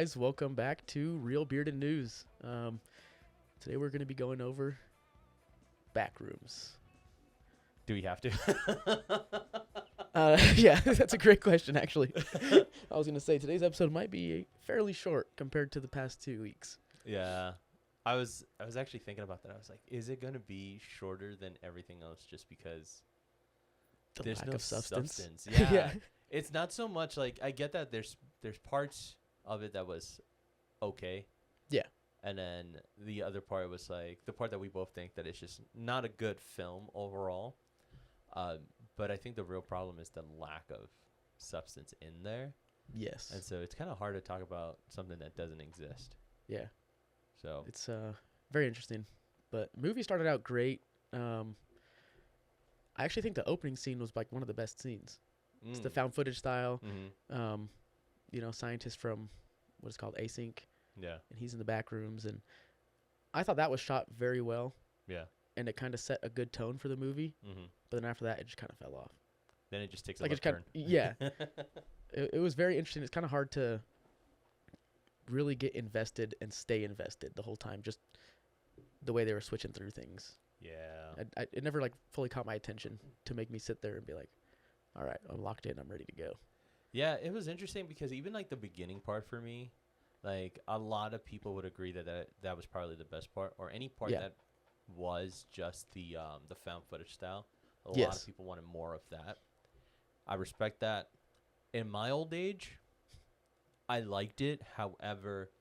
guys? Welcome back to Real Bearded News. Today we're going to be going over Backrooms. Do we have to? Yeah, that's a great question, actually. I was going to say, today's episode might be fairly short compared to the past 2 weeks. Yeah. I was actually thinking about that. I was like, is it going to be shorter than everything else just because there's lack no of substance. Yeah. Yeah. It's not so much like I get that there's parts of it that was okay. Yeah. And then the other part was like the part that we both think that it's just not a good film overall. But I think the real problem is the lack of substance in there. Yes. And so it's kind of hard to talk about something that doesn't exist. Yeah. So It's very interesting. But the movie started out great. I actually think the opening scene was like one of the best scenes. It's the found footage style. Mm-hmm. Scientist from what is called Async. Yeah. And he's in the back rooms. And I thought that was shot very well. Yeah. And it kind of set a good tone for the movie. Mm-hmm. But then after that, it just kind of fell off. Then it just takes Like a it's left kind turn. yeah. It was very interesting. It's kind of hard to really get invested and stay invested the whole time. Just the way they were switching through things. Yeah. It never like fully caught my attention to make me sit there and be like, all right, I'm locked in. I'm ready to go. Yeah, it was interesting because even like the beginning part for me, like a lot of people would agree that was probably the best part, or any part Yeah. that was just the found footage style. A lot Yes. of people wanted more of that. I respect that. In my old age, I liked it. However,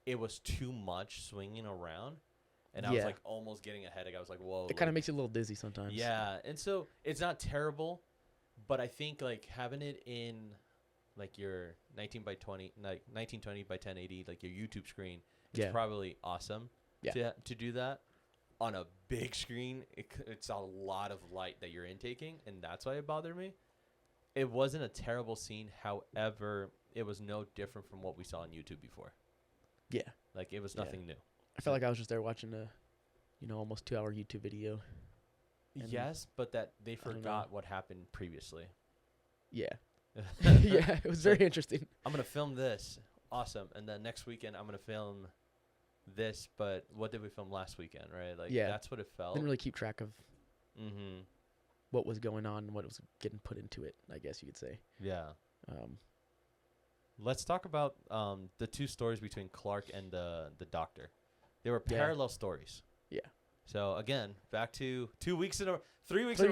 it was too much swinging around, and I was Yeah. like almost getting a headache. I was like, whoa. It kind of makes you a little dizzy sometimes. Yeah, and so it's not terrible, but I think like having it in like your 19 by 20, like 1920 by 1080, like your YouTube screen, is Yeah. probably awesome. Yeah. To do that on a big screen, it's a lot of light that you're intaking, and that's why it bothered me. It wasn't a terrible scene, however, it was no different from what we saw on YouTube before. Yeah. Like it was Yeah. nothing new. I felt like I was just there watching a, almost 2-hour YouTube video. And Yes, but that they don't know. forgot what happened previously. Yeah. Yeah. It was very interesting. I'm going to film this. Awesome. And then next weekend, I'm going to film this. But what did we film last weekend, right? Like, Yeah. that's what it felt. Didn't really keep track of Mm-hmm. what was going on and what was getting put into it, I guess you could say. Yeah. Um, Let's talk about the two stories between Clark and the doctor. They were Yeah. parallel stories. Yeah. So, again, back to 3 weeks in a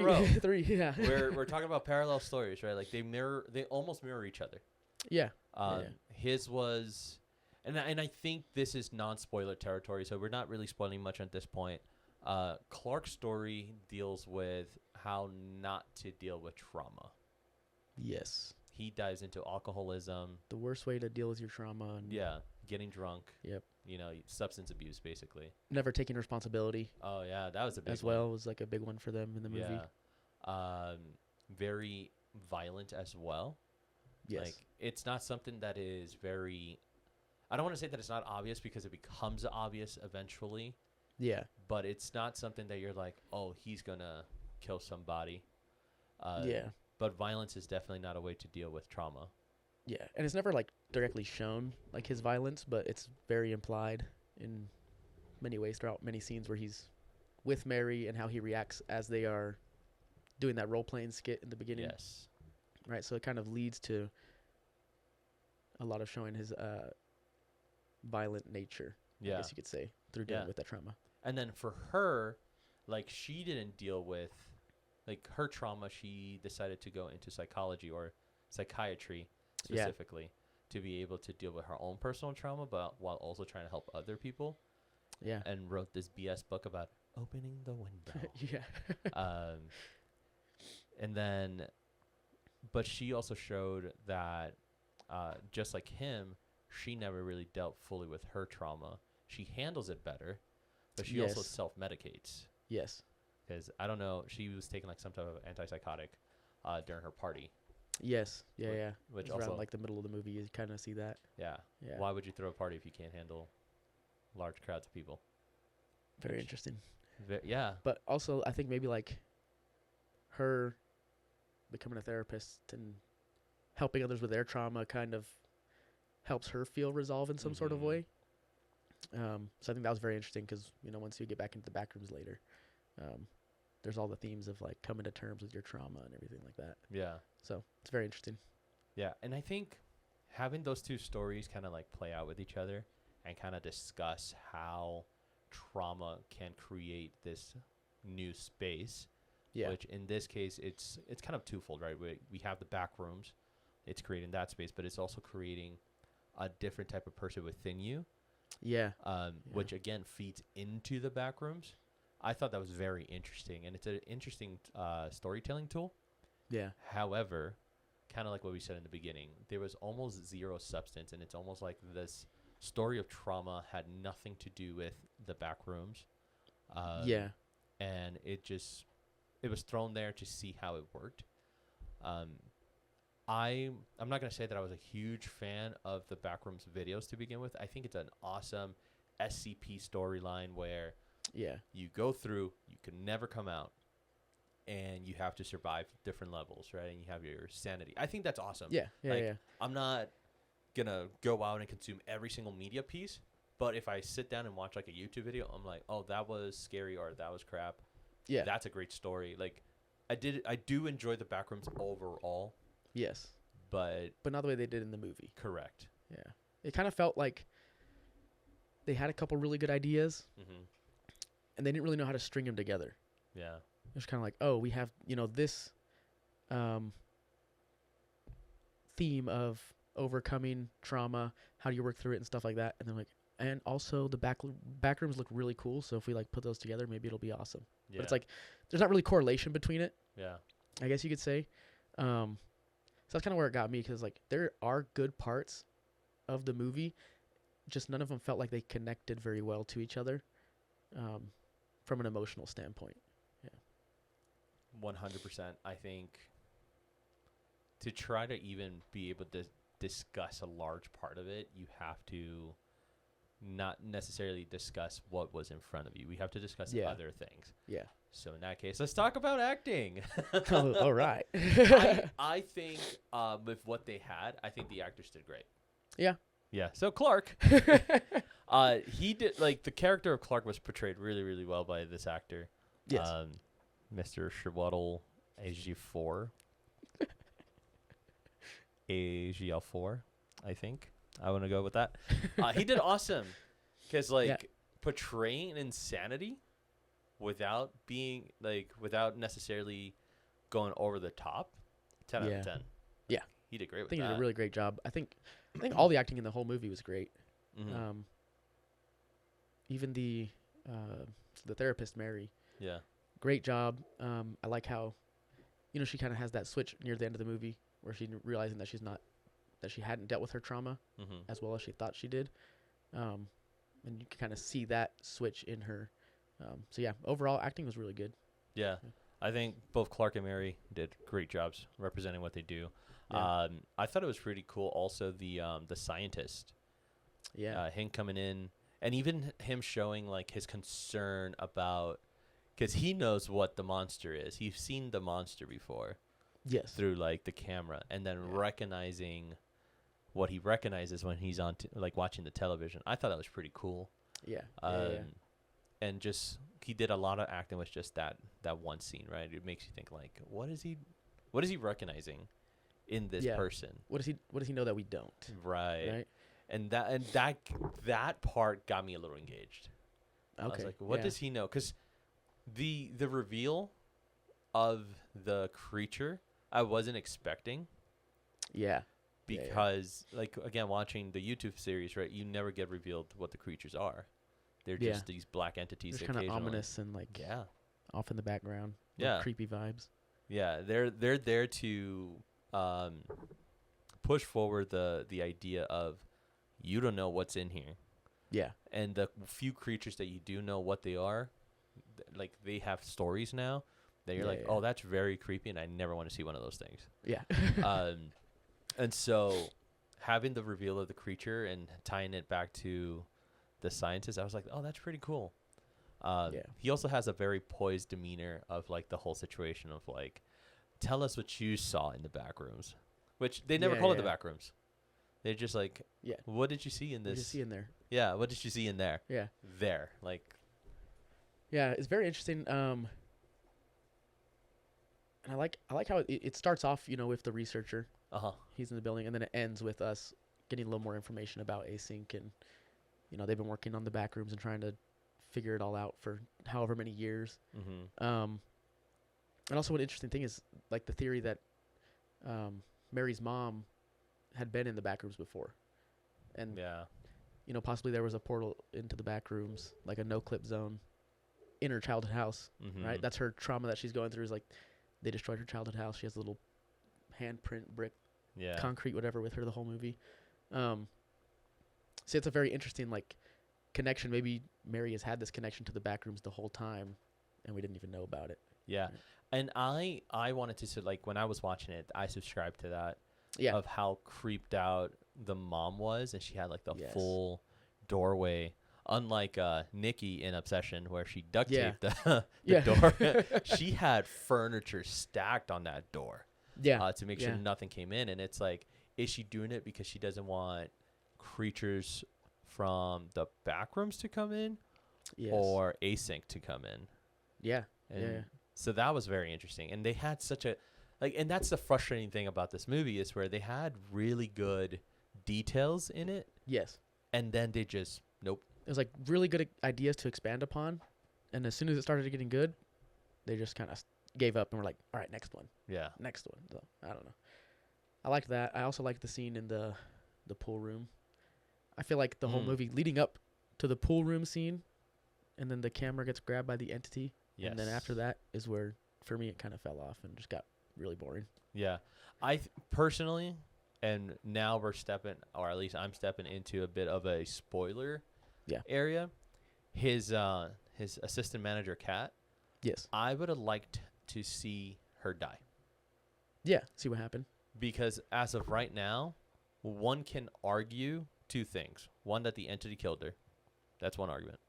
row. Three, yeah. we're talking about parallel stories, right? Like, they almost mirror each other. Yeah. His was, and I think this is non-spoiler territory, so we're not really spoiling much at this point. Clark's story deals with how not to deal with trauma. Yes. He dives into alcoholism. The worst way to deal with your trauma. And Yeah, getting drunk. Yep. Substance abuse, basically. Never taking responsibility Oh, yeah, that was a big as one. well was like a big one for them in the movie. Yeah. Very violent as well. Yes. Like, it's not something that is very, I don't want to say that it's not obvious because it becomes obvious eventually, Yeah. but it's not something that you're like, oh, he's going to kill somebody. Yeah. But violence is definitely not a way to deal with trauma. Yeah. And it's never like directly shown like his violence, but it's very implied in many ways throughout many scenes where he's with Mary and how he reacts as they are doing that role playing skit in the beginning. Yes. Right. So it kind of leads to a lot of showing his violent nature, I Yeah. guess you could say, through dealing Yeah. with that trauma. And then for her, like, she didn't deal with, like, her trauma. She decided to go into psychology or psychiatry specifically to be able to deal with her own personal trauma, but while also trying to help other people. Yeah. And wrote this BS book about opening the window. Yeah. And then, but she also showed that just like him, she never really dealt fully with her trauma. She handles it better, but she also Yes. self-medicates. Yes. Because, I don't know, she was taking like some type of antipsychotic during her party. Yes. Yeah. Yeah. Which It's also, around like the middle of the movie, you kind of see that. yeah. Yeah. Why would you throw a party if you can't handle large crowds of people? Very Which- interesting. Yeah. But also, I think maybe like her becoming a therapist and helping others with their trauma kind of helps her feel resolve in some sort of Mhm. way. So I think that was very interesting because, once you get back into the Backrooms later, there's all the themes of like coming to terms with your trauma and everything like that. Yeah. So it's very interesting. Yeah. And I think having those two stories kind of like play out with each other and kind of discuss how trauma can create this new space, Yeah. which in this case, it's kind of twofold, right? We have the back rooms. It's creating that space, but it's also creating a different type of person within you, Yeah. which again feeds into the back rooms. I thought that was very interesting, and it's an interesting storytelling tool. Yeah. However, kind of like what we said in the beginning, there was almost zero substance, and it's almost like this story of trauma had nothing to do with the back rooms. Yeah. And it was thrown there to see how it worked. I'm not going to say that I was a huge fan of the Backrooms videos to begin with. I think it's an awesome SCP storyline where Yeah. you go through, you can never come out, and you have to survive different levels, right? And you have your sanity. I think that's awesome. Yeah. Yeah. Like, Yeah. I'm not going to go out and consume every single media piece, but if I sit down and watch like a YouTube video, I'm like, oh, that was scary or that was crap. Yeah. That's a great story. Like, I do enjoy the Backrooms overall, Yes. but But not the way they did in the movie. correct. Yeah. It kind of felt like they had a couple really good ideas Mm-hmm. and they didn't really know how to string them together. Yeah. It was kind of like, oh, we have, this theme of overcoming trauma. How do you work through it and stuff like that? And then like, and also the back rooms look really cool. So if we like put those together, maybe it'll be awesome. Yeah. But it's like, there's not really correlation between it, yeah. I guess you could say. So that's kind of where it got me, because like there are good parts of the movie, just none of them felt like they connected very well to each other, from an emotional standpoint. 100%. I think to try to even be able to discuss a large part of it, you have to not necessarily discuss what was in front of you. We have to discuss Yeah. other things. Yeah. So in that case, let's talk about acting. Oh, all right. I think with what they had, I think the actors did great. Yeah. Yeah. So Clark, he did, like, the character of Clark was portrayed really, really well by this actor. Yes. Mr. Sherwaddle AG4. AGL4, I think. I want to go with that. He did awesome. Because, like, Yeah. portraying insanity without being, like, without necessarily going over the top, 10 out Yeah. of 10. Yeah. He did great I with think he that. did a really great job. I think all the acting in the whole movie was great. Mhm. Even the therapist, Mary, Yeah. great job. I like how, she kind of has that switch near the end of the movie where she's realizing that she hadn't dealt with her trauma Mm-hmm. as well as she thought she did. And you can kind of see that switch in her. So yeah, overall acting was really good. Yeah. I think both Clark and Mary did great jobs representing what they do. Yeah. I thought it was pretty cool. Also, the scientist, Yeah. him coming in, and even him showing like his concern about, because he knows what the monster is. He's seen the monster before Yes. through like the camera, and then Yeah. recognizing what he recognizes when he's on like watching the television. I thought that was pretty cool. Yeah. And just he did a lot of acting with just that one scene, right? It makes you think like, what is he recognizing in this Yeah. person? What does he know that we don't? Right. Right. And that part got me a little engaged. Okay. I was like, what does he know? Because the reveal of the creature, I wasn't expecting. Yeah. Because, like, again, watching the YouTube series, right, you never get revealed what the creatures are. They're Yeah. just these black entities. They're kind of occasionally. ominous and like Yeah. off in the background. Yeah. Creepy vibes. Yeah, they're there to push forward the idea of you don't know what's in here, Yeah. and the few creatures that you do know what they are, like they have stories now that you're like, Yeah. oh, that's very creepy, and I never want to see one of those things. Yeah. And so having the reveal of the creature and tying it back to the scientist, I was like, oh, that's pretty cool. Yeah. He also has a very poised demeanor of like the whole situation of like, tell us what you saw in the back rooms, which they never Yeah, call it yeah. the back rooms. They're just like, Yeah. what did you see in What did you this? see in there? Yeah, what did you see in there? Yeah. There, like, Yeah, it's very interesting. And I like how it starts off, with the researcher. He's in the building, and then it ends with us getting a little more information about Async, and they've been working on the back rooms and trying to figure it all out for however many years. Mm-hmm. And also, one interesting thing is like the theory that Mary's mom had been in the back rooms before, and Yeah. possibly there was a portal into the back rooms, like a no-clip zone in her childhood house, Mm-hmm. right? That's her trauma that she's going through. Is like they destroyed her childhood house. She has a little handprint, brick, Yeah. concrete, whatever, with her the whole movie. So it's a very interesting connection. Maybe Mary has had this connection to the back rooms the whole time, and we didn't even know about it. Yeah. Right. And I wanted to, so like when I was watching it, I subscribed to that. Yeah. Of how creeped out the mom was, and she had like the Yes. full doorway, unlike Nikki in Obsession, where she duct taped the Yeah. door. She had furniture stacked on that door Yeah. to make sure nothing came in. And it's like, is she doing it because she doesn't want creatures from the back rooms to come in, Yes. or Async to come in? Yeah. And Yeah. so that was very interesting. And they had such a, and that's the frustrating thing about this movie, is where they had really good details in it, Yes. and then they just, nope. It was like really good ideas to expand upon, and as soon as it started getting good, they just kind of gave up and were like, all right, next one. Yeah. Next one. So, I don't know. I liked that. I also liked the scene in the pool room. I feel like the whole movie leading up to the pool room scene, and then the camera gets grabbed by the entity, Yes. and then after that is where, for me, it kind of fell off and just got really boring. Yeah. Personally, and now we're stepping, or at least I'm stepping into a bit of a spoiler area. His assistant manager, Kat, Yes. I would have liked to see her die. Yeah. See what happened. Because as of right now, one can argue two things. One, that the entity killed her. That's one argument.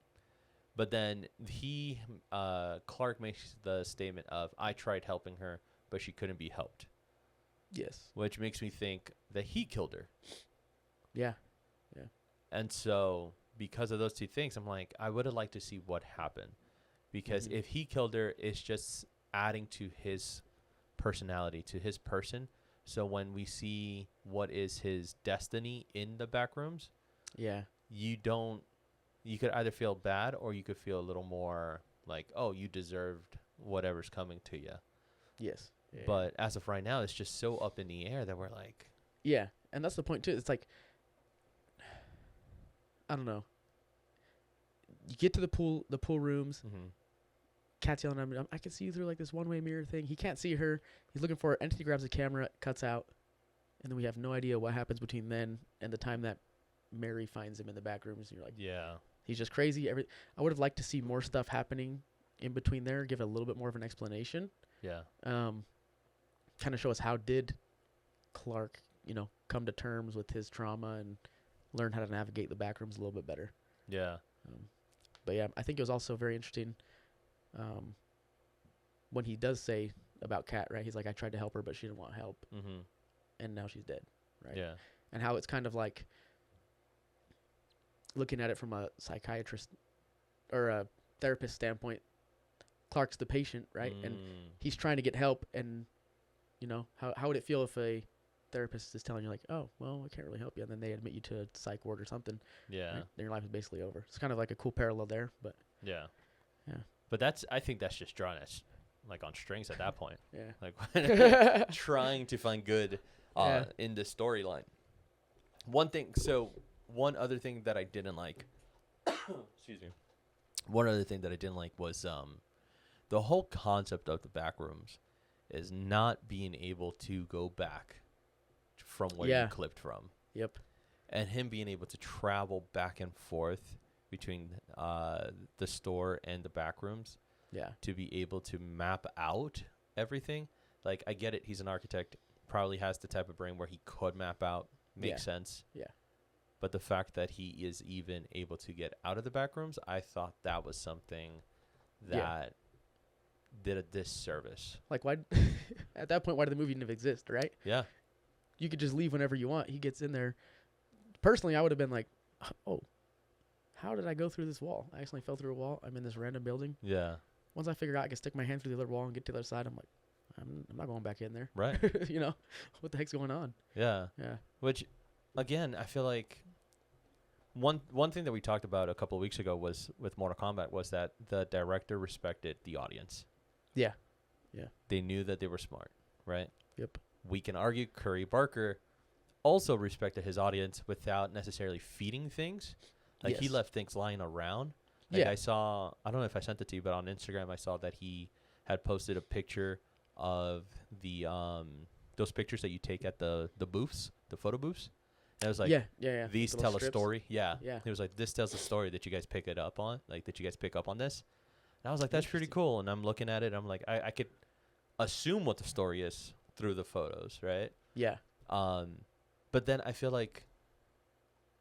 But then Clark makes the statement of, I tried helping her, but she couldn't be helped. Yes. Which makes me think that he killed her. Yeah. And so because of those two things, I'm like, I would have liked to see what happened. Because if he killed her, it's just adding to his personality, to his person. So when we see what is his destiny in the back rooms, you could either feel bad, or you could feel a little more like, oh, you deserved whatever's coming to you. Yes. But as of right now, it's just so up in the air that we're like, yeah, and that's the point too. It's like, I don't know. You get to the pool rooms. Cat's yelling at me. I can see you through like this one-way mirror thing. He can't see her. He's looking for her. Entity grabs the camera, cuts out, and then we have no idea what happens between then and the time that Mary finds him in the back rooms. And you're like, yeah, he's just crazy. I would have liked to see more stuff happening in between there. Give it a little bit more of an explanation. yeah, kind of show us how did Clark, come to terms with his trauma and learn how to navigate the back rooms a little bit better. yeah, But yeah, I think it was also very interesting when he does say about Kat, right? He's like, I tried to help her, but she didn't want help, and now she's dead, right? yeah, And how it's kind of like looking at it from a psychiatrist or a therapist standpoint. Clark's the patient, right? And he's trying to get help, and how would it feel if a therapist is telling you like, oh, well, I can't really help you, and then they admit you to a psych ward or something. yeah, Right? Then your life is basically over. It's kind of like a cool parallel there, but yeah. Yeah. But I think that's just drawing us like on strings at that point. yeah, Like trying to find good in the storyline. One other thing that I didn't like, excuse me. One other thing that I didn't like was the whole concept of the back rooms is not being able to go back from where you clipped from. Yep. And him being able to travel back and forth between the store and the back rooms. Yeah. To be able to map out everything. Like, I get it. He's an architect. Probably has the type of brain where he could map out. Makes sense. Yeah. But the fact that he is even able to get out of the back rooms, I thought that was something that did a disservice. Like, why? At that point, why did the movie even exist, right? Yeah. You could just leave whenever you want. He gets in there. personally, I would have been like, oh, how did I go through this wall? I accidentally fell through a wall. I'm in this random building. Yeah. Once I figure out I can stick my hand through the other wall and get to the other side, I'm like, I'm not going back in there. Right. You know, what the heck's going on? Yeah. Yeah. Which, again, I feel like one thing that we talked about a couple of weeks ago was with Mortal Kombat was that the director respected the audience. Yeah. Yeah. They knew that they were smart, right? Yep. We can argue Curry Barker also respected his audience without necessarily feeding things. Like, he Yes. left things lying around. Like, Yeah. I don't know if I sent it to you, but on Instagram I saw that he had posted a picture of the those pictures that you take at the booths, the photo booths. And it was like, yeah. these Little tell a strips. story. Yeah. Yeah. It was like, this tells a story that you guys pick it up on, like that you guys pick up on this. And I was like, that's pretty Interesting. cool. And I'm looking at it. I'm like, I could assume what the story is through the photos, right? Yeah. But then I feel like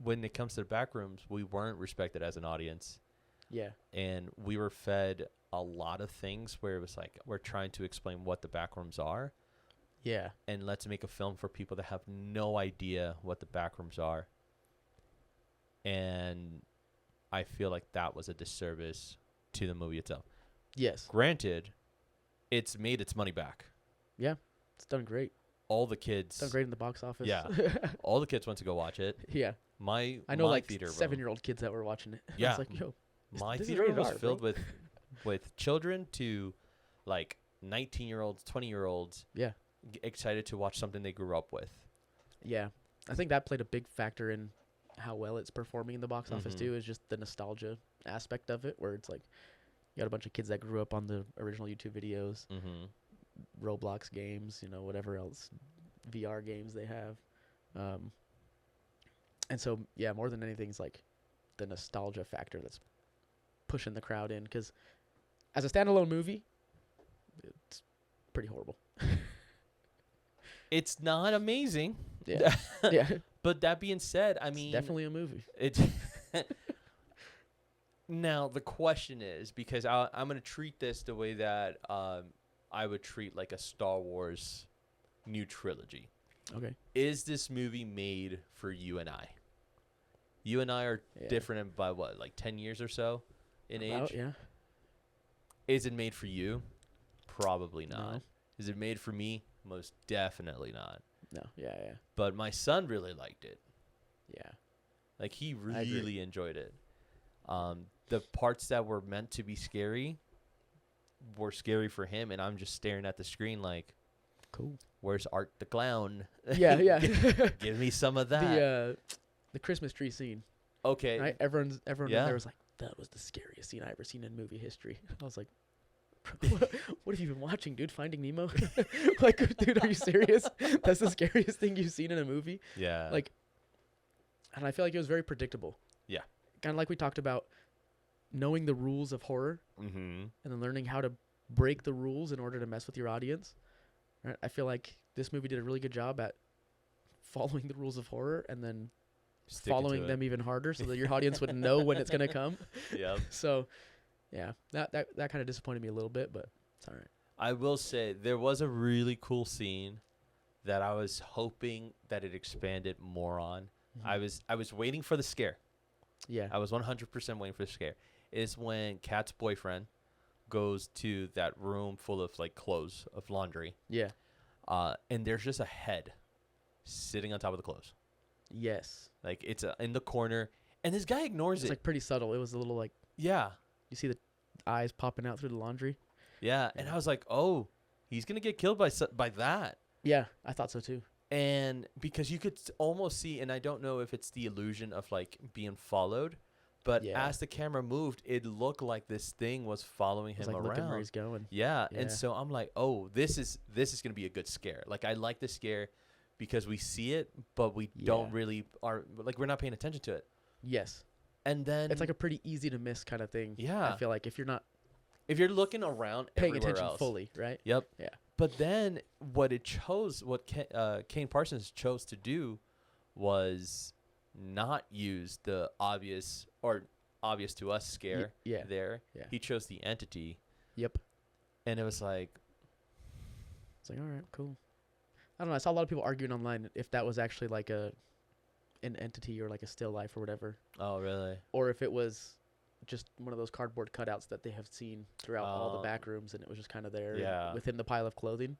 when it comes to the Backrooms, we weren't respected as an audience. Yeah. And we were fed a lot of things where it was like, we're trying to explain what the Backrooms are. Yeah. And let's make a film for people that have no idea what the Backrooms are. And I feel like that was a disservice to the movie itself. Yes. Granted, it's made its money back. Yeah. It's done great. All the kids. It's done great in the box office. Yeah. All the kids went to go watch it. Yeah. I I know my like theater room, 7-year-old kids that were watching it. Yeah. It's like, yo, my this is theater rated was R, filled bro. with children to like 19-year-olds, 20-year-olds. Yeah. Excited to watch something they grew up with. Yeah. I think that played a big factor in how well it's performing in the box office Mhm. too, is just the nostalgia aspect of it, where it's like you got a bunch of kids that grew up on the original YouTube videos, Roblox games, you know, whatever else VR games they have. And so, yeah, more than anything, it's like the nostalgia factor that's pushing the crowd in, because as a standalone movie, it's pretty horrible. It's not amazing. Yeah. Yeah. But that being said, I It's mean, definitely a movie. It now the question is, because I'm gonna treat this the way that I would treat like a Star Wars new trilogy. Okay. Is this movie made for you and I? You and I are Yeah. different by what, like 10 years or so in About, age? yeah. Is it made for you? Probably not. No. Is it made for me? Most definitely not. No. Yeah. Yeah. But my son really liked it. Yeah. Like, he I agree. really enjoyed it. The parts that were meant to be scary were scary for him, and I'm just staring at the screen like, Cool. where's Art the Clown? Yeah. Yeah. Give me some of that. The Christmas tree scene. Okay. Right. Everyone Yeah. in there was like, that was the scariest scene I ever seen in movie history. I was like, what have you been watching, dude? Finding Nemo? Like, dude, are you serious? That's the scariest thing you've seen in a movie? Yeah. Like, and I feel like it was very predictable. Yeah. Kind of like we talked about knowing the rules of horror Mm-hmm. and then learning how to break the rules in order to mess with your audience. Right? I feel like this movie did a really good job at following the rules of horror and then following them even harder so that your audience would know when it's going to come. Yep. So, yeah, that kind of disappointed me a little bit, but it's all right. I will say there was a really cool scene that I was hoping that it expanded more on. Mhm. I was waiting for the scare. Yeah. I was 100% waiting for the scare. Is when Kat's boyfriend goes to that room full of like clothes of laundry. Yeah. And there's just a head sitting on top of the clothes. Yes. Like, it's in the corner, and this guy ignores It's it. like pretty subtle. It was a little like, Yeah. you see the eyes popping out through the laundry. Yeah. And I was like, oh, he's going to get killed by that. Yeah, I thought so too. And because you could almost see, and I don't know if it's the illusion of like being followed, but Yeah. as the camera moved, it looked like this thing was following It was him like looking where around. he's going. Yeah. Yeah. And so I'm like, oh, this is going to be a good scare. Like, I like the scare because we see it, but we don't Yeah. really we're not paying attention to it. Yes. And then It's like a pretty easy to miss kind of thing. Yeah. I feel like if you're not if you're looking around paying everywhere attention else. fully, right? Yep. Yeah. But then what Kane Parsons chose to do was not use the obvious to us scare yeah. there. Yeah. He chose the entity, Yep. and it was like, It's like, all right, cool. I don't know. I saw a lot of people arguing online if that was actually like a an entity or like a still life or whatever, Oh, really? or if it was just one of those cardboard cutouts that they have seen throughout all the back rooms, and it was just kind of there Yeah. within the pile of clothing.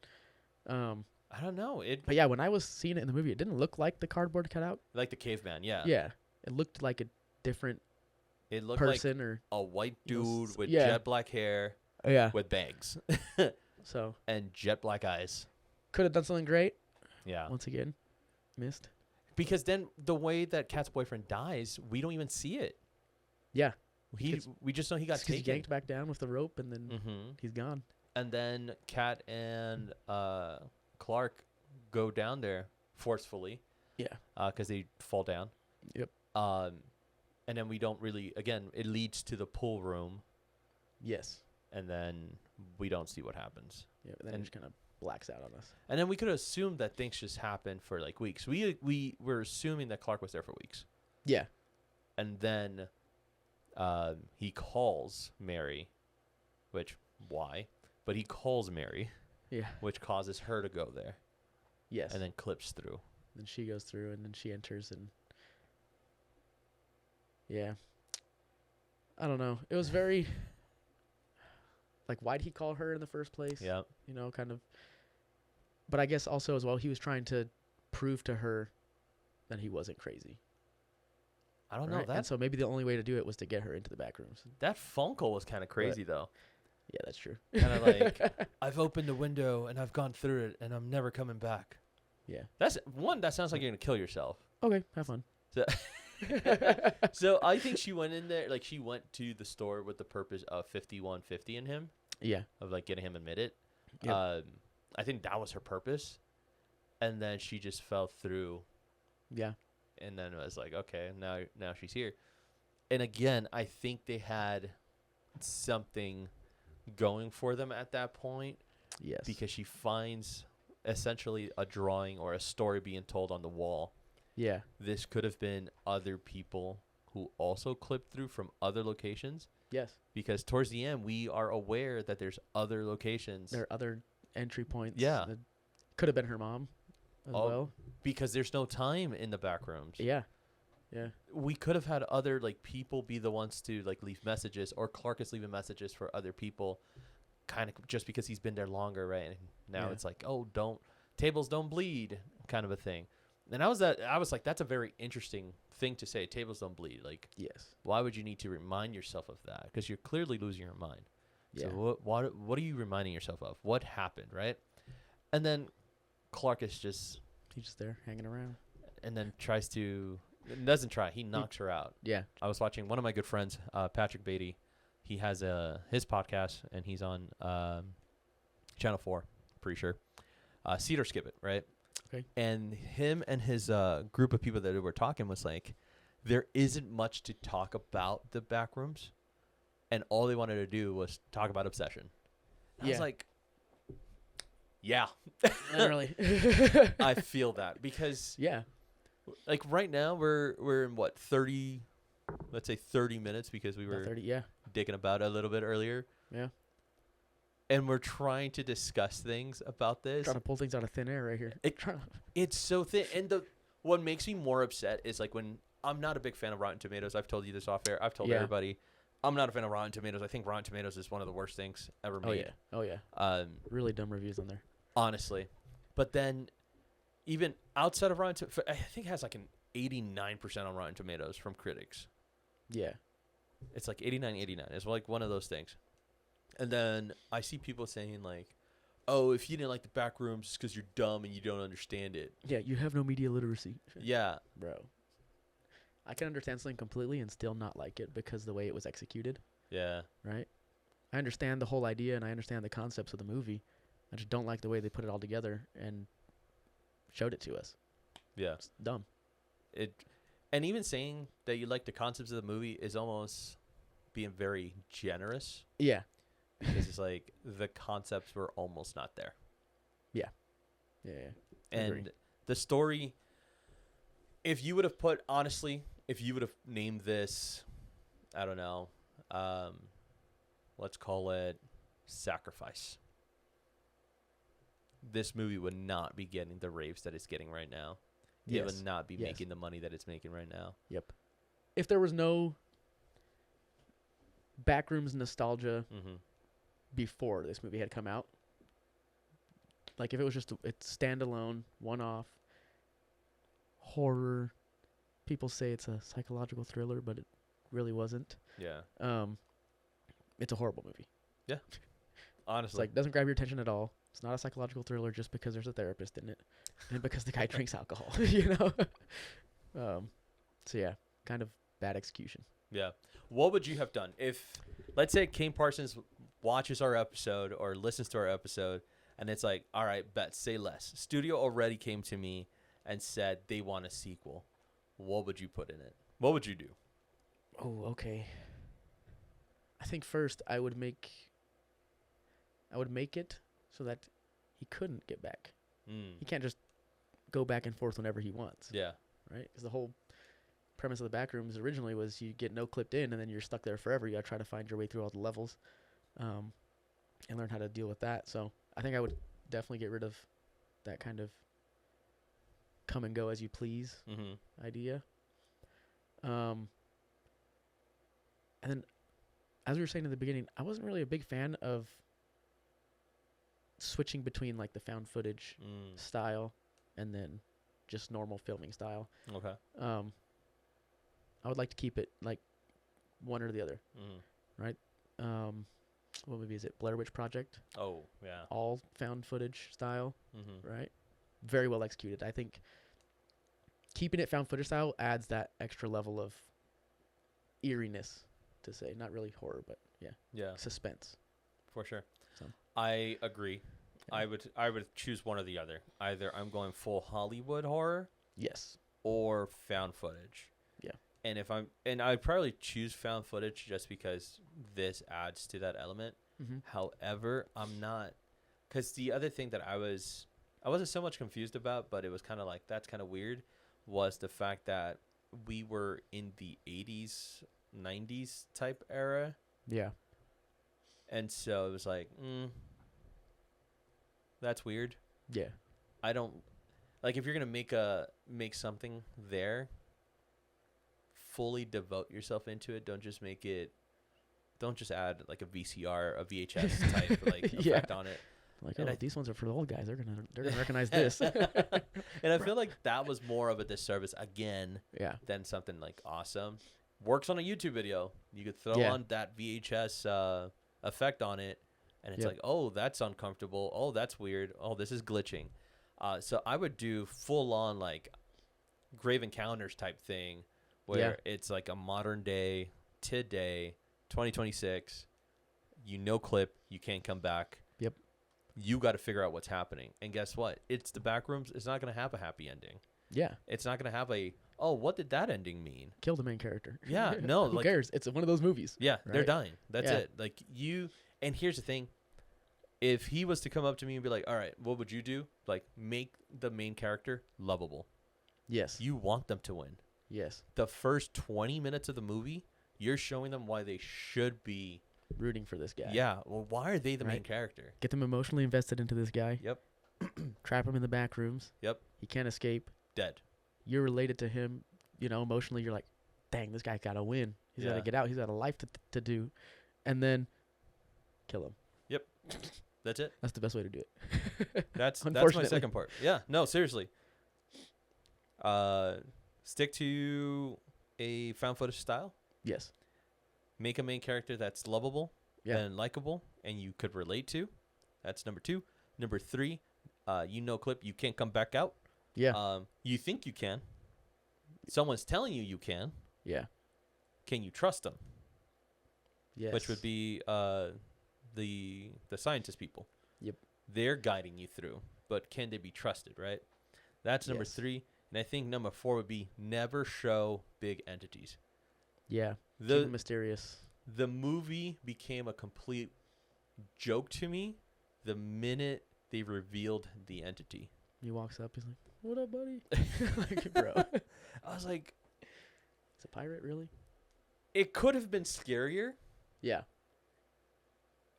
I don't know. But yeah, when I was seeing it in the movie, it didn't look like the cardboard cutout. Like the caveman, yeah. Yeah, it looked like a different It looked person like or a white dude with yeah. jet black hair yeah. with bangs So and jet black eyes. could have done something great. Yeah. Once again, missed. Because then the way that Kat's boyfriend dies, we don't even see it. Yeah, We just know he got because he taken. yanked back down with the rope, and then he's gone. And then Kat and Clark go down there forcefully. Yeah. Because they fall down. Yep. And then we don't really, again, it leads to the pool room. Yes. And then we don't see what happens. Yeah, but then it just kind of blacks out on us. And then we could assume that things just happened for like weeks. We were assuming that Clark was there for weeks. Yeah. And then he calls Mary, which, why? But he calls Mary. Yeah. Which causes her to go there. Yes. And then clips through. Then she goes through, and then she enters, and yeah. I don't know. It was very like, why'd he call her in the first place? Yeah. You know, kind of. But I guess also as well, he was trying to prove to her that he wasn't crazy. I don't know. And so maybe the only way to do it was to get her into the back rooms. That phone call was kind of crazy, though. Yeah, that's true. Kind of like, I've opened the window and I've gone through it and I'm never coming back. Yeah. That sounds like you're going to kill yourself. Okay, have fun. So, so I think she went in there, like she went to the store with the purpose of 5150 in him. Yeah. Of like getting him admitted. Yep. I think that was her purpose. And then she just fell through. Yeah. And then it was like, okay, now she's here. And again, I think they had something going for them at that point. Yes. Because she finds essentially a drawing or a story being told on the wall. Yeah. This could have been other people who also clipped through from other locations. Yes. Because towards the end, we are aware that there's other locations. There are other entry points. Yeah. That could have been her mom as well. Because there's no time in the back rooms. Yeah. Yeah. We could have had other like people be the ones to like leave messages, or Clark is leaving messages for other people, kind of just because he's been there longer, right? And now it's like, oh, tables don't bleed, kind of a thing. And I was like, that's a very interesting thing to say. Tables don't bleed. Like, yes. Why would you need to remind yourself of that? Because you're clearly losing your mind. Yeah. So what are you reminding yourself of? What happened, right? And then Clark is he's just there hanging around, and then doesn't try. He knocks her out. Yeah. I was watching one of my good friends, Patrick Beatty. He has his podcast, and he's on Channel 4, pretty sure. Cedar Skip It, right? Okay. And him and his group of people that were talking was like, there isn't much to talk about the back rooms, and all they wanted to do was talk about obsession. I was like, yeah. Literally. I feel that because like right now we're in what 30 minutes because we were 30, yeah. digging about a little bit earlier. Yeah. And we're trying to discuss things about this. Trying to pull things out of thin air right here. It's so thin. And what makes me more upset is like when I'm not a big fan of Rotten Tomatoes. I've told you this off air. I've told everybody I'm not a fan of Rotten Tomatoes. I think Rotten Tomatoes is one of the worst things ever made. Oh yeah. Really dumb reviews on there. Honestly. But then even outside of Rotten Tomatoes, I think it has like an 89% on Rotten Tomatoes from critics. Yeah. It's like 89. It's like one of those things. And then I see people saying like, oh, if you didn't like the back rooms, it's because you're dumb and you don't understand it. Yeah, you have no media literacy. Yeah. Bro. I can understand something completely and still not like it because the way it was executed. Yeah. Right? I understand the whole idea and I understand the concepts of the movie. I just don't like the way they put it all together and showed it to us. Yeah. It's dumb. And even saying that you like the concepts of the movie is almost being very generous. Yeah. Because it's like the concepts were almost not there. Yeah. Yeah. And the story, if you would have named this, I don't know, let's call it Sacrifice. This movie would not be getting the raves that it's getting right now. it Yes. would not be Yes. making the money that it's making right now. Yep. If there was no Backrooms nostalgia Mm-hmm. before this movie had come out, like if it was just it's standalone, one-off horror. People say it's a psychological thriller, but it really wasn't. Yeah. It's a horrible movie. It's Honestly. like doesn't grab your attention at all. It's not a psychological thriller just because there's a therapist in it, and because the guy drinks alcohol. So yeah, kind of bad execution. Yeah. What would you have done if, let's say, Kane Parsons watches our episode or listens to our episode, and it's like, all right, bet, say less. Studio already came to me and said they want a sequel. What would you put in it? What would you do? Oh, okay. I think first I would make it so that he couldn't get back. He can't just go back and forth whenever he wants. Yeah. Right? Because the whole premise of the Backrooms originally was you get no clipped in and then you're stuck there forever. You got to try to find your way through all the levels and learn how to deal with that. So I think I would definitely get rid of that kind of come and go as you please idea. And then, as we were saying in the beginning, I wasn't really a big fan of switching between like the found footage style and then just normal filming style. Okay. I would like to keep it like one or the other, right? What movie is it? Blair Witch Project. Oh, yeah. All found footage style, right? Very well executed. I think keeping it found footage style adds that extra level of eeriness to say. Not really horror, but Yeah, suspense. for sure. So. I agree. Yeah. I would choose one or the other. Either I'm going full Hollywood horror Yes. or found footage. Yeah. And I'd probably choose found footage just because this adds to that element. However, I'm not, because the other thing that I wasn't so much confused about, but it was kind of like, that's kind of weird, was the fact that we were in the 80s, 90s type era. Yeah. And so it was like, that's weird. Yeah. I don't, like, if you're going to make something there, fully devote yourself into it. Don't just add like a VCR, a VHS type like effect on it. Like, And these ones are for the old guys. They're gonna recognize this. And I feel like that was more of a disservice again Yeah. than something like awesome. Works on a YouTube video. You could throw Yeah. on that VHS effect on it, and it's Yep. like, oh, that's uncomfortable. Oh, that's weird. Oh, this is glitching. So I would do full on like Grave Encounters type thing, where it's like a modern day, today, 2026. Clip, you can't come back. Yep. You got to figure out what's happening. And guess what? It's the Backrooms. It's not going to have a happy ending. Yeah. It's not going to have what did that ending mean? Kill the main character. Yeah, no. Who cares? It's one of those movies. Yeah, they're right? dying. That's Yeah. it. Like and here's the thing. If he was to come up to me and be like, all right, what would you do? Like, make the main character lovable. Yes. You want them to win. Yes. The first 20 minutes of the movie, you're showing them why they should be Rooting for this guy. Yeah. Well, why are they the main Right. character? Get them emotionally invested into this guy. Yep. Trap him in the back rooms. Yep. He can't escape. Dead. You're related to him. Emotionally, you're like, dang, this guy gotta win. He's gotta Yeah. get out. He's got a life to do, and then kill him. That's it. That's the best way to do it. That's my Unfortunately. second part. Yeah. No, seriously. Stick to a found footage style. Yes. Make a main character that's lovable Yeah. and likable and you could relate to. That's number 2. Number 3, clip, you can't come back out. Yeah. You think you can. Someone's telling you can. Yeah. Can you trust them? Yes. Which would be the scientist people. Yep. They're guiding you through, but can they be trusted, right? That's number Yes. 3. And I think number 4 would be never show big entities. Yeah. Keep The it mysterious. the movie became a complete joke to me the minute they revealed the entity. He walks up. He's like, "What up, buddy?" Like, bro. I was like, It's a pirate, really? it could have been scarier. Yeah.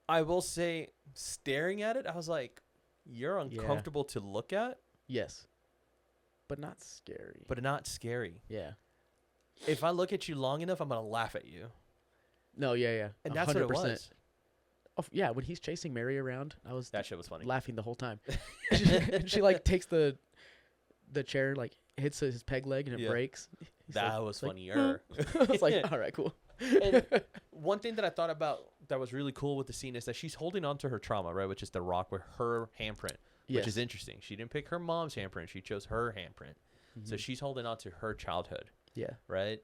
I will say, staring at it, I was like, you're uncomfortable to look at. Yes. but not scary. but not scary. Yeah. If I look at you long enough, I'm gonna laugh at you. No, yeah. And that's what it was. Oh, yeah, when he's chasing Mary around, I was That shit was funny. laughing the whole time. she like takes the chair, like hits his peg leg and it breaks. That was funnier. I was like, all right, cool. And one thing that I thought about that was really cool with the scene is that she's holding on to her trauma, right? Which is the rock with her handprint, which is interesting. She didn't pick her mom's handprint. She chose her handprint. So she's holding on to her childhood. Yeah. Right?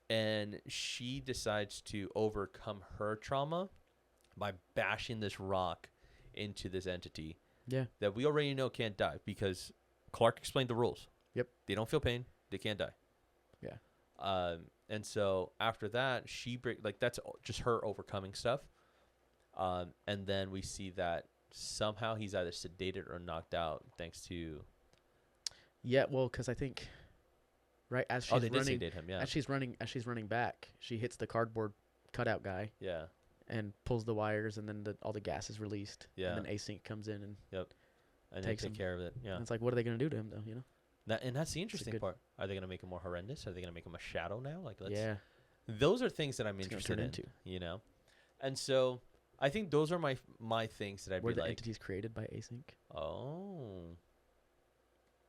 And she decides to overcome her trauma by bashing this rock into this entity. Yeah. That we already know can't die because Clark explained the rules. Yep. They don't feel pain. They can't die. Yeah. And so after that, that's just her overcoming stuff. And then we see that somehow he's either sedated or knocked out thanks to. Yeah, well, because I think, right as she's they running, did sedate him, yeah. As she's running back, she hits the cardboard cutout guy. Yeah. And pulls the wires, and then all the gas is released. Yeah. And then Async comes in and. Yep. And takes they take care of it. Yeah. And it's like, what are they gonna do to him, though? You know. That's the interesting part. Are they gonna make him more horrendous? Are they gonna make him a shadow now? Like, yeah. Those are things that I'm interested in. You know. And so I think those are my things that I'd Were be the like. entities created by Async? Oh.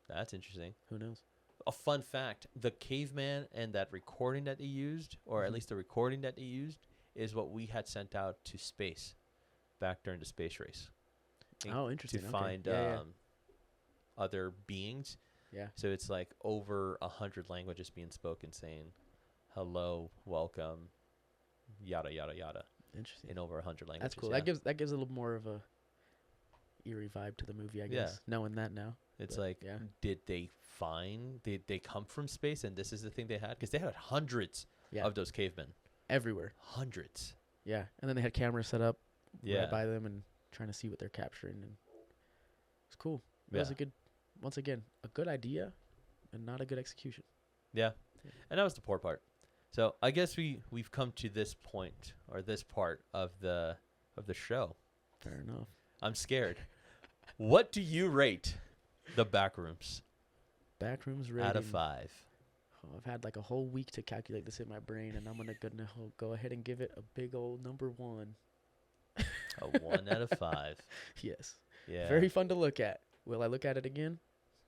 That's interesting. Who knows? A fun fact: the caveman and that recording that they used, or at least the recording that they used, is what we had sent out to space back during the space race. Oh, interesting. To find other beings. Yeah. So it's like over 100 languages being spoken, saying hello, welcome, yada yada yada. Interesting. In over 100 languages. That's cool. Yeah. That gives a little more of a eerie vibe to the movie, I guess. knowing that now. It's did they come from space and this is the thing they had? Because they had hundreds of those cavemen. Everywhere. Hundreds. Yeah. And then they had cameras set up right by them and trying to see what they're capturing. And it's cool. It was once again, a good idea and not a good execution. Yeah. And that was the poor part. So I guess we've come to this point or this part of the show. Fair enough. I'm scared. What do you rate the Backrooms? Backrooms rating. Out of 5. Oh, I've had like a whole week to calculate this in my brain, and I'm gonna go ahead and give it a big old number 1. A 1 out of 5. Yes. Yeah. Very fun to look at. Will I look at it again?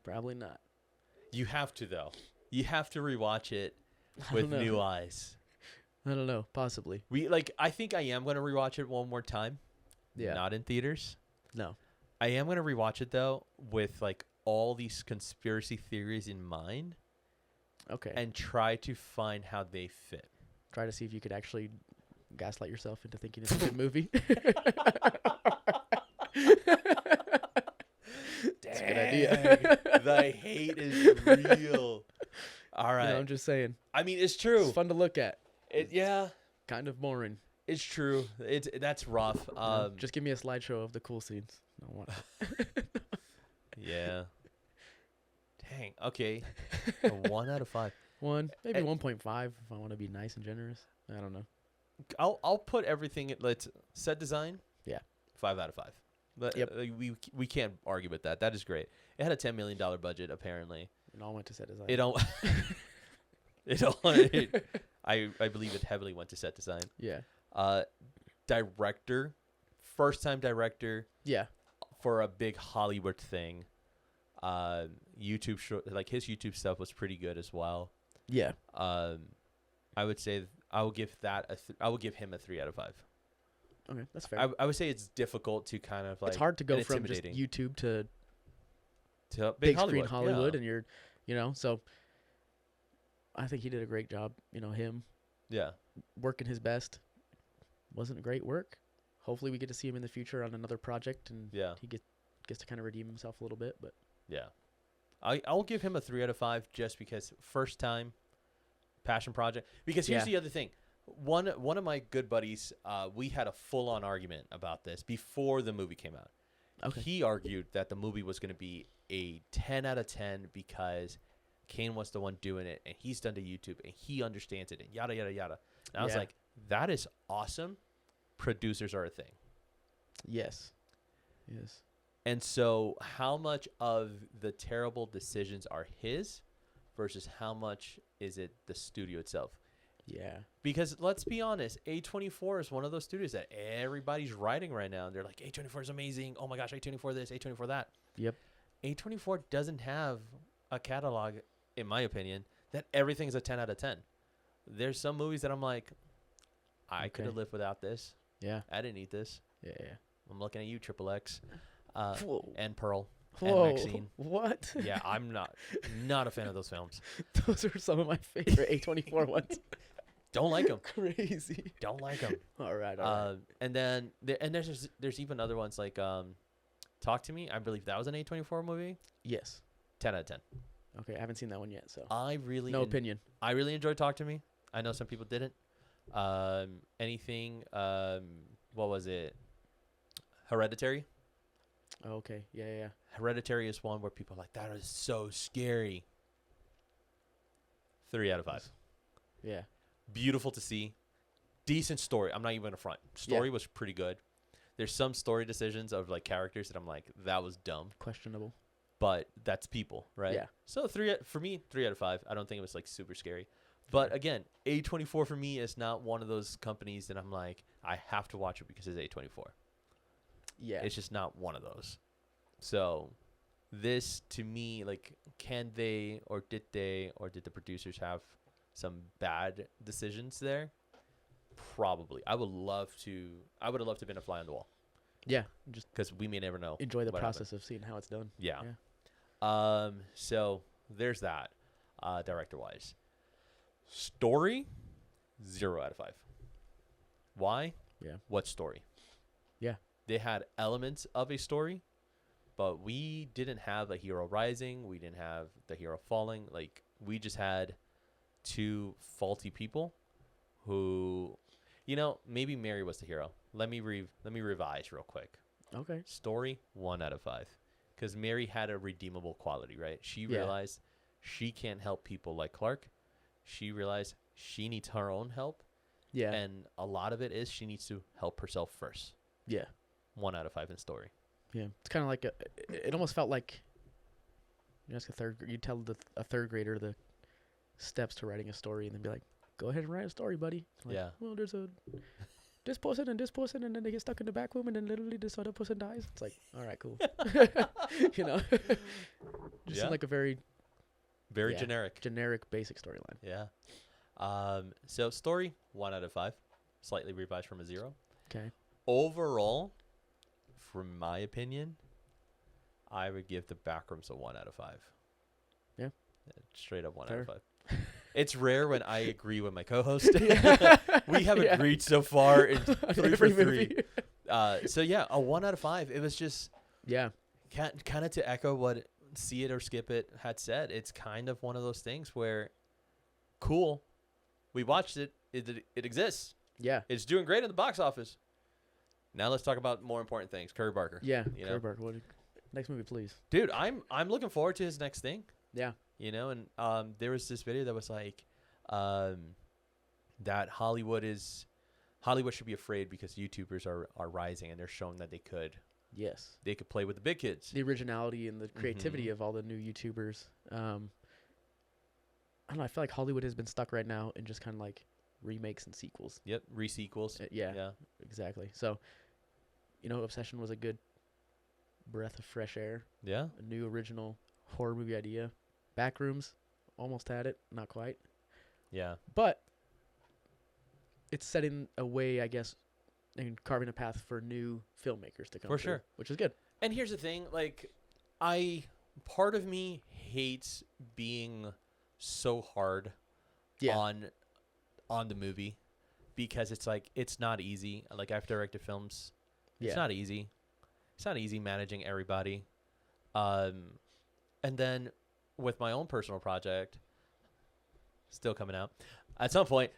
Probably not. You have to though. You have to rewatch it with new eyes. I don't know. Possibly. I think I am gonna rewatch it one more time. Yeah. Not in theaters. No. I am gonna rewatch it though with like all these conspiracy theories in mind. Okay. And try to find how they fit. Try to see if you could actually gaslight yourself into thinking it's a good movie. That's a good idea. The hate is real. All right. I'm just saying. I mean, it's true. It's fun to look at. Yeah. Kind of boring. It's true. That's rough. Just give me a slideshow of the cool scenes. I want Yeah. Dang. Okay. A 1 out of 5. 1, maybe 1.5 if I want to be nice and generous. I don't know. I'll put everything. Let's set design. Yeah. 5 out of 5. But we can't argue with that. That is great. It had a $10 million budget apparently. It all went to set design. I believe it heavily went to set design. Yeah. Director, first time director. Yeah. For a big Hollywood thing. YouTube his YouTube stuff was pretty good as well. Yeah. I would say I will give him a 3 out of 5. Okay, that's fair. I would say it's difficult to kind of like. It's hard to go from just YouTube to big screen Hollywood, and you're, so. I think he did a great job. Him. Yeah. Working his best. Wasn't great work. Hopefully, we get to see him in the future on another project, and he gets to kind of redeem himself a little bit. But yeah, I'll give him a 3 out of 5 just because first time passion project. Because here's the other thing. One of my good buddies, we had a full on argument about this before the movie came out. Okay. He argued that the movie was going to be a 10 out of 10 because Kane was the one doing it, and he's done to YouTube, and he understands it, and yada yada yada. And I was like, that is awesome. Producers are a thing. Yes. Yes. And so how much of the terrible decisions are his versus how much is it the studio itself? Yeah. Because let's be honest, A24 is one of those studios that everybody's writing right now. They're like, A24 is amazing. Oh my gosh, A24 this, A24 that. Yep. A24 doesn't have a catalog, in my opinion, that everything's a 10 out of 10. There's some movies that I'm like, I could have lived without this. Yeah. I didn't need this. Yeah. I'm looking at you, Triple X, Whoa. and Pearl, Whoa. and Maxine. What? Yeah, I'm not a fan of those films. Those are some of my favorite A24 ones. Don't like them. Crazy. Don't like them. All right. And then there's even other ones like Talk to Me. I believe that was an A24 movie. Yes. 10 out of 10. Okay, I haven't seen that one yet, so I really no opinion. I really enjoyed Talk to Me. I know some people didn't. Anything? What was it? Hereditary. Oh, okay. Yeah. Hereditary is one where people are like, that is so scary. 3 out of 5. Yeah. Beautiful to see. Decent story. I'm not even gonna front. Story was pretty good. There's some story decisions of like characters that I'm like, that was dumb. Questionable. But that's people, right? Yeah. So 3 out of 5. I don't think it was like super scary. But again, A24 for me is not one of those companies that I'm like, I have to watch it because it's A24. Yeah. It's just not one of those. So this to me, like, can they or did the producers have some bad decisions there? Probably. I would have loved to have been a fly on the wall. Yeah. Just because we may never know. enjoy the process of seeing how it's done. Yeah. So there's that. Director wise, story 0 out of 5. Why? Yeah. What story? Yeah. They had elements of a story, but we didn't have a hero rising. We didn't have the hero falling. Like, we just had two faulty people who, maybe Mary was the hero. Let me revise real quick. Okay. Story 1 out of 5, because Mary had a redeemable quality, right? She realized she can't help people like Clark. She realized she needs her own help. Yeah. And a lot of it is she needs to help herself first. Yeah. 1 out of 5 in story. Yeah. It's kind of like it almost felt like you tell a third grader the steps to writing a story and then be like, go ahead and write a story, buddy. Like, Yeah. Well, there's this person, and then they get stuck in the back room, and then literally this other person dies. It's like, all right, cool. Just seemed like a very generic basic storyline. Yeah. So story 1 out of 5, slightly revised from a 0. Okay. Overall, from my opinion, I would give the Backrooms a 1 out of 5. Yeah. Straight up 1 Fair. out of 5. It's rare when I agree with my co-host. We have agreed so far in 3 for 3. So yeah, a 1 out of 5. It was just kind of to echo what See It or Skip It had said. It's kind of one of those things where, cool, we watched it. It exists. Yeah. It's doing great in the box office. Now let's talk about more important things. Curry Barker. Yeah. Curry Barker. Next movie, please. Dude, I'm looking forward to his next thing. Yeah. And there was this video that was like, that Hollywood should be afraid because YouTubers are rising, and they're showing that they could play with the big kids. The originality and the creativity of all the new YouTubers. I don't know. I feel like Hollywood has been stuck right now in just kind of like remakes and sequels. Yep, re-sequels. Yeah, exactly. So, Obsession was a good breath of fresh air. Yeah. A new original horror movie idea. Backrooms, almost had it, not quite. Yeah. But it's setting a way, I guess, and carving a path for new filmmakers to come For through, sure. which is good. And here's the thing, like, part of me hates being so hard on the movie, because it's like, it's not easy. Like, I've directed films. It's not easy. It's not easy managing everybody. And then with my own personal project, still coming out at some point,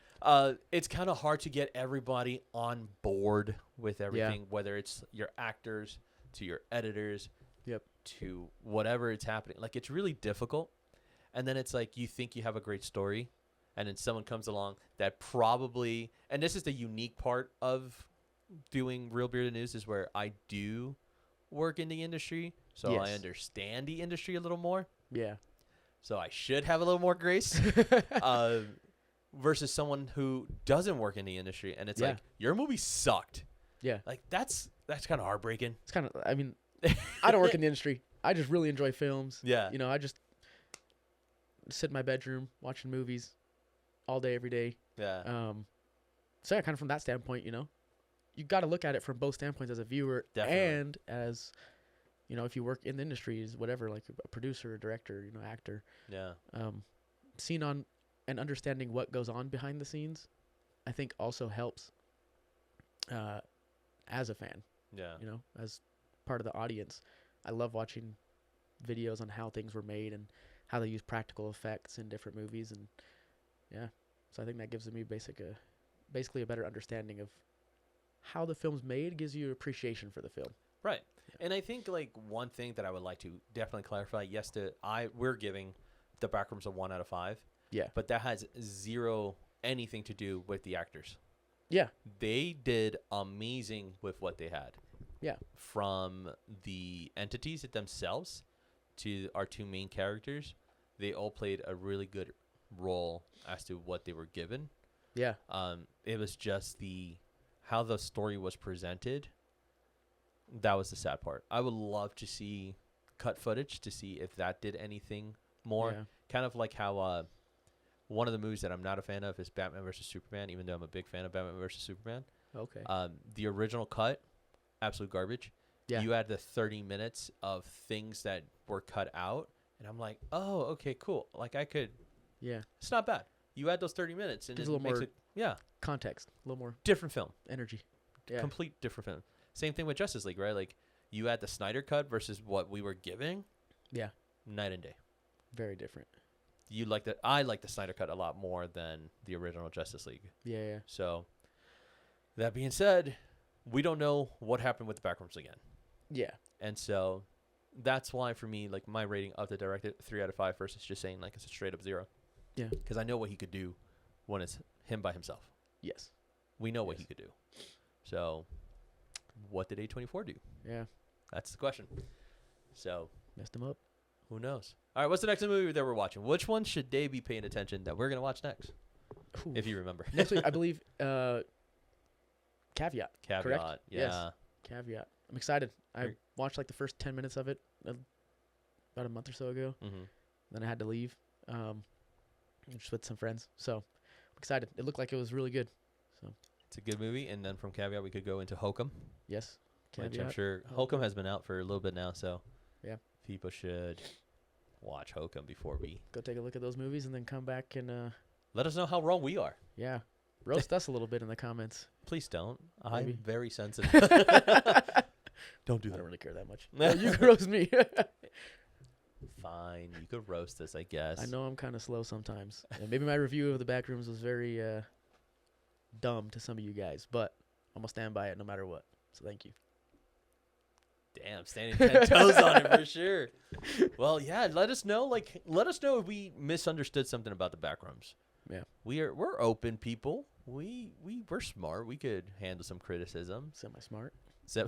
it's kind of hard to get everybody on board with everything, whether it's your actors to your editors, to whatever it's happening. Like, it's really difficult. And then it's like, you think you have a great story, and then someone comes along that probably, and this is the unique part of doing Real Bearded News, is where I do work in the industry, so I Yes. understand the industry a little more. Yeah. So I should have a little more grace. Versus someone who doesn't work in the industry, and it's Yeah. like, your movie sucked. Yeah. Like, that's kind of heartbreaking. It's kind of, I mean, I don't work in the industry. I just really enjoy films. Yeah. You know, I just sit in my bedroom watching movies all day, every day. Yeah. So yeah, kind of from that standpoint, you know, you got to look at it from both standpoints as a viewer Definitely. and as, you know, if you work in the industry as whatever, like a producer, a director, you know, actor. Yeah. Seeing on and understanding what goes on behind the scenes, I think also helps as a fan, Yeah. you know, as part of the audience. I love watching videos on how things were made and how they use practical effects in different movies. And yeah, so I think that gives me basically a better understanding of how the film's made, gives you appreciation for the film. Right. Yeah. And I think, like, one thing that I would like to definitely clarify, yes, we're giving the Backrooms a 1 out of 5. Yeah. But that has zero anything to do with the actors. Yeah. They did amazing with what they had. Yeah. From the entities themselves to our two main characters, they all played a really good role as to what they were given. Yeah. It was just how the story was presented. That was the sad part. I would love to see cut footage to see if that did anything more. Yeah. Kind of like how one of the movies that I'm not a fan of is Batman versus Superman, even though I'm a big fan of Batman versus Superman. Okay. The original cut, absolute garbage. Yeah. You had the 30 minutes of things that were cut out, and I'm like, oh, okay, cool. Like, Yeah. it's not bad. You add those 30 minutes, and Gives it a little makes more it, yeah, Context, a little more different film. energy. Yeah. Complete different film. Same thing with Justice League, right? Like, you add the Snyder cut versus what we were giving, Yeah. night and day. Very different. I like the Snyder cut a lot more than the original Justice League. Yeah. Yeah. So, that being said, we don't know what happened with the Backrooms again. Yeah. And so, that's why, for me, like, my rating of the director, 3 out of 5 versus just saying, like, it's a straight up 0. Yeah. Because I know what he could do when it's him by himself. Yes. We know what he Yes. could do. So, what did A24 do? Yeah. That's the question. So, Messed him up. who knows? All right, what's the next movie that we're watching? Which one should they be paying attention that we're going to watch next? Ooh. If you remember. Next week, I believe, Caveat. Caveat. correct? Yeah. Yes. Caveat. I'm excited. I Are- watched like the first 10 minutes of it about a month or so ago. Mm-hmm. Then I had to leave, just with some friends. So I'm excited. It looked like it was really good. So It's a good movie. And then from Caveat, we could go into Hokum, yes, which I'm Caveat. sure Hokum has been out for a little bit now. So, Yeah. people should watch Hokum before we. Go take a look at those movies and then come back and Let us know how wrong we are. yeah, roast us a little bit in the comments. Please don't. Maybe. I'm very sensitive. Don't do I that. don't really care that much. No, you can roast me. Fine. You could roast us, I guess. I know I'm kind of slow sometimes. And maybe my review of the Backrooms was very dumb to some of you guys, but I'm gonna stand by it no matter what. So thank you. Damn, standing 10 toes on it for sure. Well, yeah, let us know. Like, let us know if we misunderstood something about the Backrooms. Yeah. We're open people. We're smart. We could handle some criticism. Semi-smart So,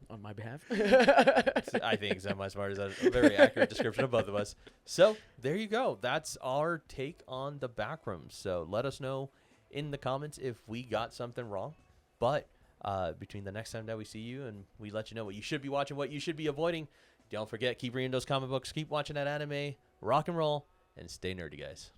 on my behalf. I think semi-smart is a very accurate description of both of us. So there you go. That's our take on the Backrooms. So let us know in the comments if we got something wrong. But between the next time that we see you and we let you know what you should be watching, what you should be avoiding, don't forget, keep reading those comic books, keep watching that anime, rock and roll, and stay nerdy, guys.